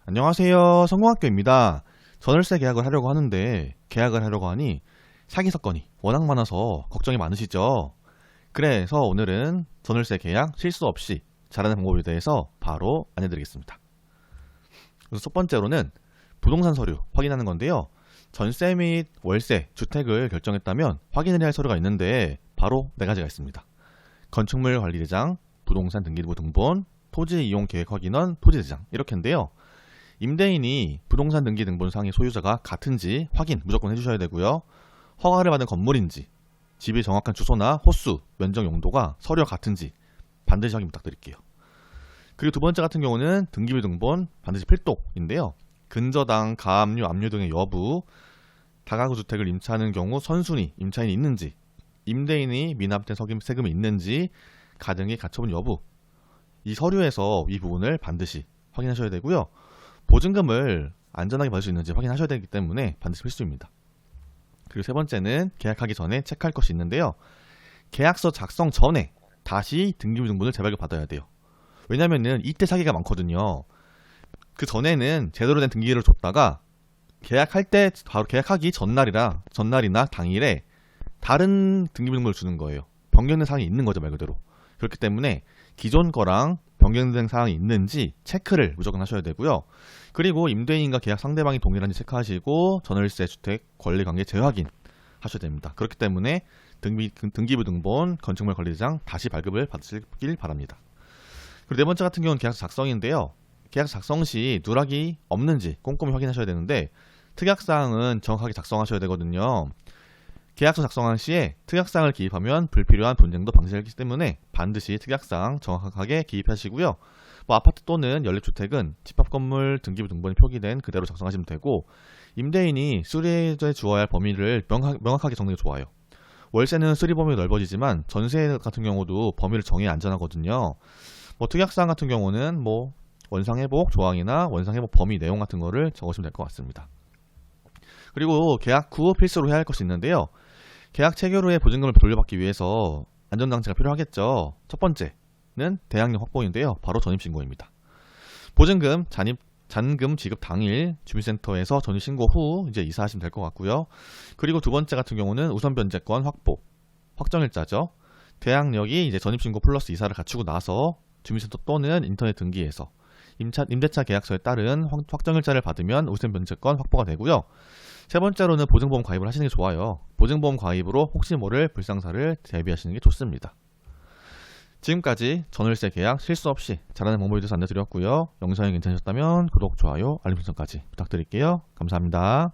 안녕하세요. 성공학교입니다. 전월세 계약을 하려고 하는데 계약을 하려고 하니 사기 사건이 워낙 많아서 걱정이 많으시죠? 그래서 오늘은 전월세 계약 실수 없이 잘하는 방법에 대해서 바로 안내드리겠습니다. 그래서 첫 번째로는 부동산 서류 확인하는 건데요. 전세 및 월세, 주택을 결정했다면 확인을 해야 할 서류가 있는데 바로 네 가지가 있습니다. 건축물 관리대장, 부동산 등기부 등본, 토지 이용 계획 확인원, 토지대장 이렇게인데요. 임대인이 부동산 등기 등본상의 소유자가 같은지 확인 무조건 해주셔야 되고요. 허가를 받은 건물인지, 집의 정확한 주소나 호수, 면적 용도가 서류와 같은지 반드시 확인 부탁드릴게요. 그리고 두 번째 같은 경우는 등기부 등본 반드시 필독인데요. 근저당, 가압류, 압류 등의 여부, 다가구 주택을 임차하는 경우 선순위, 임차인이 있는지, 임대인이 미납된 세금이 있는지, 가등기 가처분 여부, 이 서류에서 이 부분을 반드시 확인하셔야 되고요. 보증금을 안전하게 받을 수 있는지 확인하셔야 되기 때문에 반드시 필수입니다. 그리고 세 번째는 계약하기 전에 체크할 것이 있는데요. 계약서 작성 전에 다시 등기부 등본을 재발급 받아야 돼요. 왜냐면은 이때 사기가 많거든요. 그 전에는 제대로 된 등기를 줬다가 계약할 때 바로 계약하기 전날이나 당일에 다른 등기부 등본을 주는 거예요. 변경된 사항이 있는 거죠, 말 그대로. 그렇기 때문에 기존 거랑 변경된 사항이 있는지 체크를 무조건 하셔야 되고요. 그리고 임대인과 계약 상대방이 동일한지 체크하시고 전월세 주택 권리관계 재확인 하셔야 됩니다. 그렇기 때문에 등기부 등본, 건축물 관리대장 다시 발급을 받으시길 바랍니다. 그리고 네 번째 같은 경우는 계약서 작성인데요. 계약서 작성 시 누락이 없는지 꼼꼼히 확인하셔야 되는데 특약사항은 정확하게 작성하셔야 되거든요. 계약서 작성한 시에 특약사항을 기입하면 불필요한 분쟁도 방지하기 때문에 반드시 특약사항 정확하게 기입하시고요. 아파트 또는 연립주택은 집합건물 등기부 등본이 표기된 그대로 작성하시면 되고, 임대인이 수리해 주어야 할 범위를 명확하게 정리가 좋아요. 월세는 수리 범위가 넓어지지만 전세 같은 경우도 범위를 정해야 안전하거든요. 특약사항 같은 경우는 원상회복 조항이나 원상회복 범위 내용 같은 거를 적으시면 될 것 같습니다. 그리고 계약 후 필수로 해야 할 것이 있는데요. 계약 체결 후에 보증금을 돌려받기 위해서 안전장치가 필요하겠죠. 첫 번째는 대항력 확보인데요. 바로 전입신고입니다. 보증금, 잔금 지급 당일 주민센터에서 전입신고 후 이제 이사하시면 될 것 같고요. 그리고 두 번째 같은 경우는 우선 변제권 확보, 확정일자죠. 대항력이 이제 전입신고 플러스 이사를 갖추고 나서 주민센터 또는 인터넷 등기에서 임대차 계약서에 따른 확정일자를 받으면 우선 변제권 확보가 되고요. 세 번째로는 보증보험 가입을 하시는 게 좋아요. 보증보험 가입으로 혹시 모를 불상사를 대비하시는 게 좋습니다. 지금까지 전월세 계약 실수 없이 잘하는 방법에 대해서 안내드렸고요. 영상이 괜찮으셨다면 구독, 좋아요, 알림 설정까지 부탁드릴게요. 감사합니다.